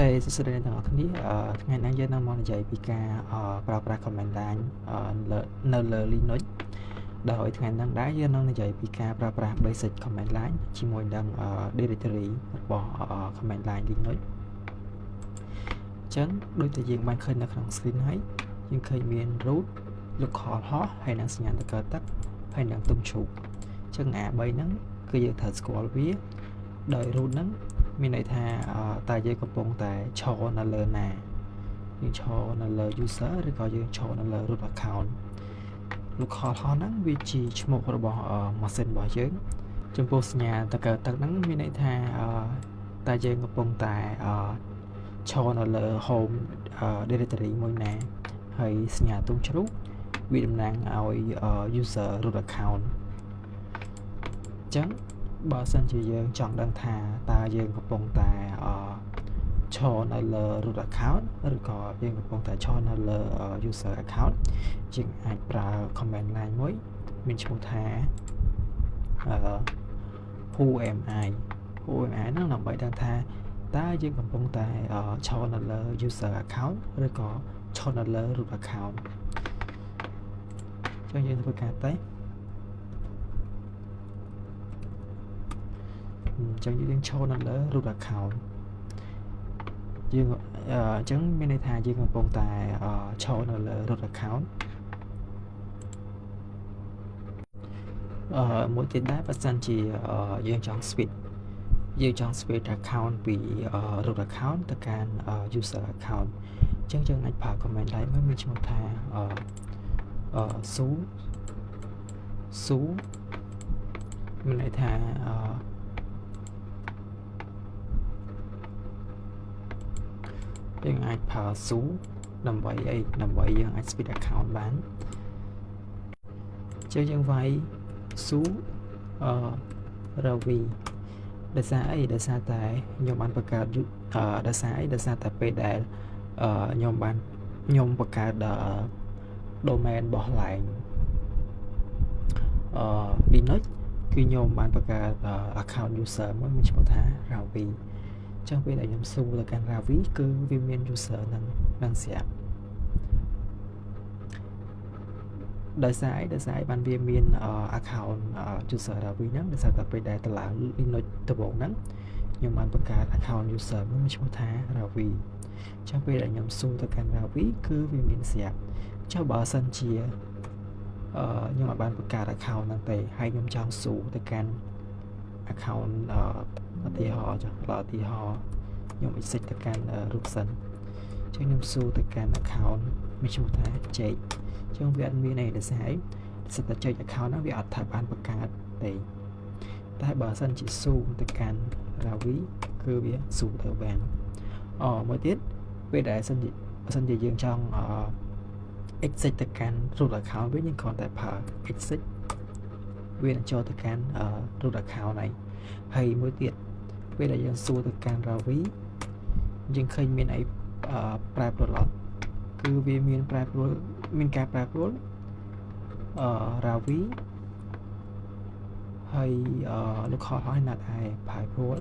Hey សួស្តីអ្នកទាំងអស់គ្នាថ្ងៃនេះយើងនឹងមកនិយាយពីការប្រើប្រាស់ command line នៅលើ Linux ដោយថ្ងៃនេះដែរយើងនឹងនិយាយពីការប្រើប្រាស់ basic command line ជាមួយនឹង directory របស់ command line Linux អញ្ចឹងដូចតែយើងបានឃើញនៅក្នុង screen ហើយយើងឃើញមាន root localhost ហើយនិងសញ្ញាតកទឹកហើយនិងទុំឈូកអញ្ចឹងអា3ហ្នឹងគឺយើងត្រូវស្គាល់វាដោយ root ហ្នឹងមានន័យថាតើយើងកំពុងតែឈរនៅលើណាយើងឈរនៅលើ user ឬក៏យើងឈរនៅលើ root account localhost ហ្នឹងវាជាឈ្មោះរបស់ម៉ាស៊ីនរបស់យើងចំពោះសញ្ញាតកទឹកហ្នឹងមានន័យថាតើយើងកំពុងតែឈរនៅលើ home directory មួយណាហើយសញ្ញាទុំជ្រូកវាតំណាងឲ្យ user root account អញ្ចឹងបើសិនជាយើងចង់ដឹងថាតើយើងកំពុងតែឈរនៅលើ root account ឬក៏យើងកំពុងតែឈរនៅលើ user account យើងអាចប្រើ command line មួយមានឈ្មោះថាwho am I ហ្នឹងដើម្បីដឹងថាតើយើងកំពុងតែឈរនៅលើ user account ឬក៏ឈរនៅលើ root account អញ្ចឹងយើងធ្វើការតេស្តអញ្ចឹងយើងឈរនៅលើ root account យើងអញ្ចឹងមានន័យថាយើងកំពុងតែឈរនៅលើ root account មួយទៀតដែរបើសិនជាយើងចង់ switch account ពី root account ទៅកាន់ user account អញ្ចឹងយើងអាចប្រើ command line មួយមានឈ្មោះថាsu មានន័យថាយើងអាចប្រើ su ដើម្បីយើងអាច switch account បានអញ្ចឹងយើងវាយ su ravi ដោយសារអីដោយសារតែខ្ញុំបានបង្កើតដោយសារតែពេលដែលខ្ញុំបង្កើតdomain របស់ line Linux គឺខ្ញុំបានបង្កើត account user មួយមានឈ្មោះថា ravi អញ្ចឹងពេលដែលខ្ញុំស៊ូទៅកាន់ ravi គឺវាមាន user នឹងស្រាប់ដោយសារអីបានវាមាន account user ravi ហ្នឹងដោយសារតែពេលដែលតម្លើង Linux ដំបូងហ្នឹងខ្ញុំបានបង្កើត account user មួយមានឈ្មោះថា ravi អញ្ចឹងពេលដែលខ្ញុំស៊ូទៅកាន់ ravi គឺវាមានស្រាប់ចុះបើសិនជាខ្ញុំអាចបានបង្កើត account ហ្នឹងទេហើយខ្ញុំចង់ស៊ូទៅកាន់ account ឧទាហរណ៍ខ្ញុំ exit ទៅកាន់ root សិនអញ្ចឹងខ្ញុំស៊ូទៅកាន់ account មានឈ្មោះថា Jake អញ្ចឹងវាអត់មានអីដោយសារតែ Jake account ហ្នឹងវាអត់ថាបានបង្កើតទេតែបើសិនជាស៊ូទៅកាន់ ravi គឺវាស៊ូទៅបានមួយទៀតពេលដែលបើសិនជាយើងចង់exit ទៅកាន់ root account វិញយើងគ្រាន់តែប្រើ exit វានឹងចូលទៅកាន់ root account ហើយមួយទៀតពេលដែលយើងស៊ូទៅកាន់ ravi យើងឃើញមានអីប្រែប្រួលអត់គឺវាមានការប្រែប្រួលravi ហើយ localhost ណាត់ដែរប្រែប្រួល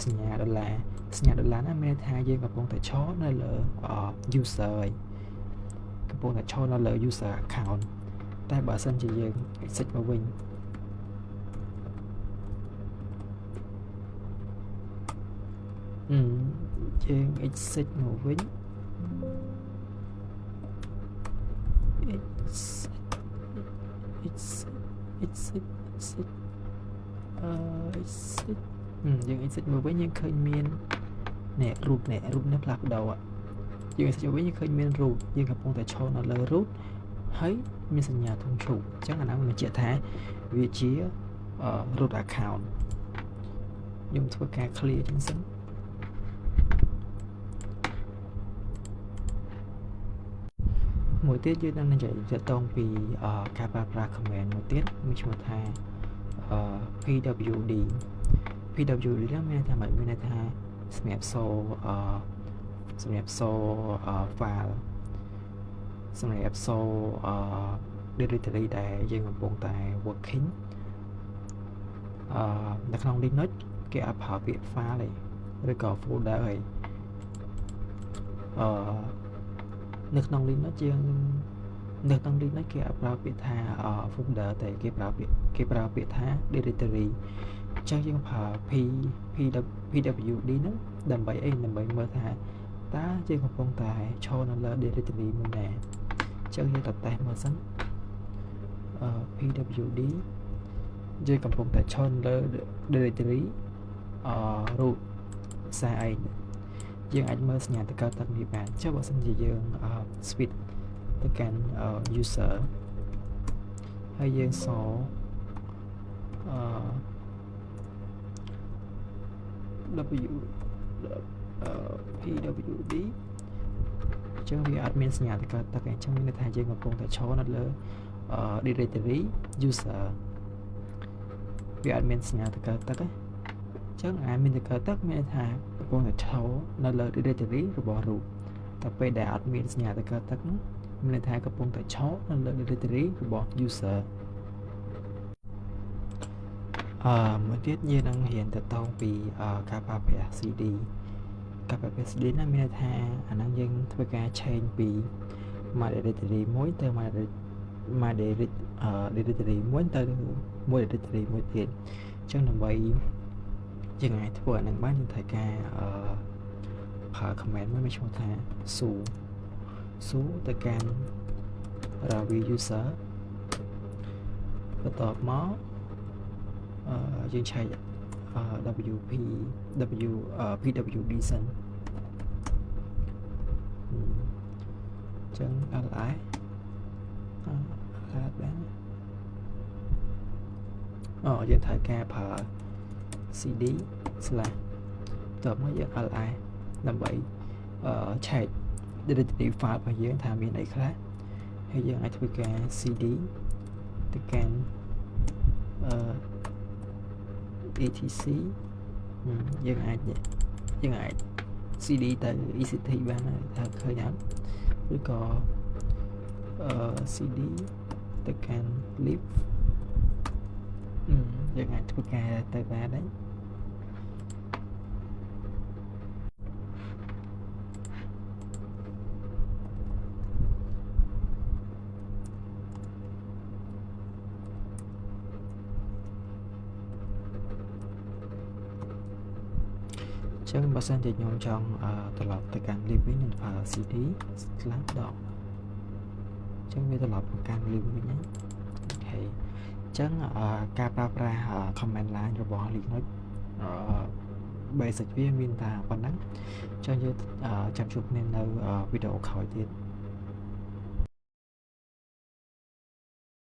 សញ្ញាដុល្លារហ្នឹងមានន័យថាយើងកំពុងតែឈរនៅលើ user ហើយកំពុងតែឈរនៅលើ user account តែបើសិនជាយើង exit មកវិញយើង exit មកវិញexit យើង exit មកវិញយើងឃើញមានរូបនេះផ្លាស់ប្ដូរយើង exit មកវិញយើងឃើញមាន root យើងកំពុងតែឈរនៅលើ root ហើយមានសញ្ញាធំឈូកអញ្ចឹងអាហ្នឹងបញ្ជាក់ថាវាជា root account ខ្ញុំធ្វើការ clear ចឹងសិនមួយទៀតយើងនឹងនិយាយទាក់ទងពីការប្រើប្រាស់ command មួយទៀតមានឈ្មោះថាpwd ហ្នឹងមានន័យថាមានន័យថាសម្រាប់សូfile សម្រាប់សូdirectory ដែលយើងកំពុងតែ working នៅក្នុង Linux គេអត់ប្រើពាក្យ file ទេឬក៏ folder ទេ នៅក្នុង Linux យើងនៅក្នុង Linux គេអត់ប្រើពាក្យថា folder តែគេប្រើពាក្យថា directory អញ្ចឹងយើងប្រើ pwd ហ្នឹងដើម្បីអីដើម្បីមើលថាតើយើងកំពុងតែឈរនៅលើ directory មួយណាអញ្ចឹងយើងតតេស្តមើលសិនpwd យើងកំពុងតែឈរលើ directory root សារឯងយើងអាចមើលសញ្ញាតកទឹកនេះបានចុះបើសិនជាយើង switch ទៅកាន់ user ហើយយើងសpwd អញ្ចឹងវាអត់មានសញ្ញាតកទឹកអញ្ចឹងមានន័យថាយើងកំពុងតែឈរនៅលើ directory user វាអត់មានសញ្ញាតកទឹកទេអញ្ចឹងមានតកទឹកមានន័យថាកំពុងតែឈរនៅលើ directory របស់ root តែពេលដែលអត់មានសញ្ញាតកទឹកនោះមានន័យថាកំពុងតែឈរនៅលើ directory របស់ user មួយទៀតយើងនឹងរៀនទៅតងពីការប្រើប្រាស់ cd ការប្រើប្រាស់ cd ណាមានន័យថាអាហ្នឹងយើងធ្វើការ change ពី my directory មួយទៅ my directory មួយទៅមួយ directory មួយទៀតអញ្ចឹងដើម្បីយើងអាចធ្វើអាហ្នឹងបានយើងត្រូវការប្រើ command មួយមានឈ្មោះថា su ទៅកាន់ ravi user បន្ទាប់មកយើងឆែកpwd សិនអញ្ចឹង li បានយើងត្រូវការប្រើ cd/ តើមកយើង li ដើម្បីឆែក directory file របស់យើងថាមានអីខ្លះហើយយើងអាចធ្វើការ cd ទៅកាន់etc យើងអាច cd ទៅ ect បានថាឃើញអត់ឬក៏cd ទៅកាន់ lib យើងអាចធ្វើការទៅបានđấyចឹងបើសិនជាខ្ញុំចង់ត្រឡប់ទៅកាន់ lib វិញខ្ញុំប្រើ cd/ ដកចឹងវាត្រឡប់ទៅកាន់ lib វិញហ្នឹងអូខេចឹងការប្រើប្រាស់ command line របស់ Linux basic វាមានតែប៉ុណ្ណឹងចឹងយើងចាំជួបគ្នានៅវីដេអូក្រោយទៀត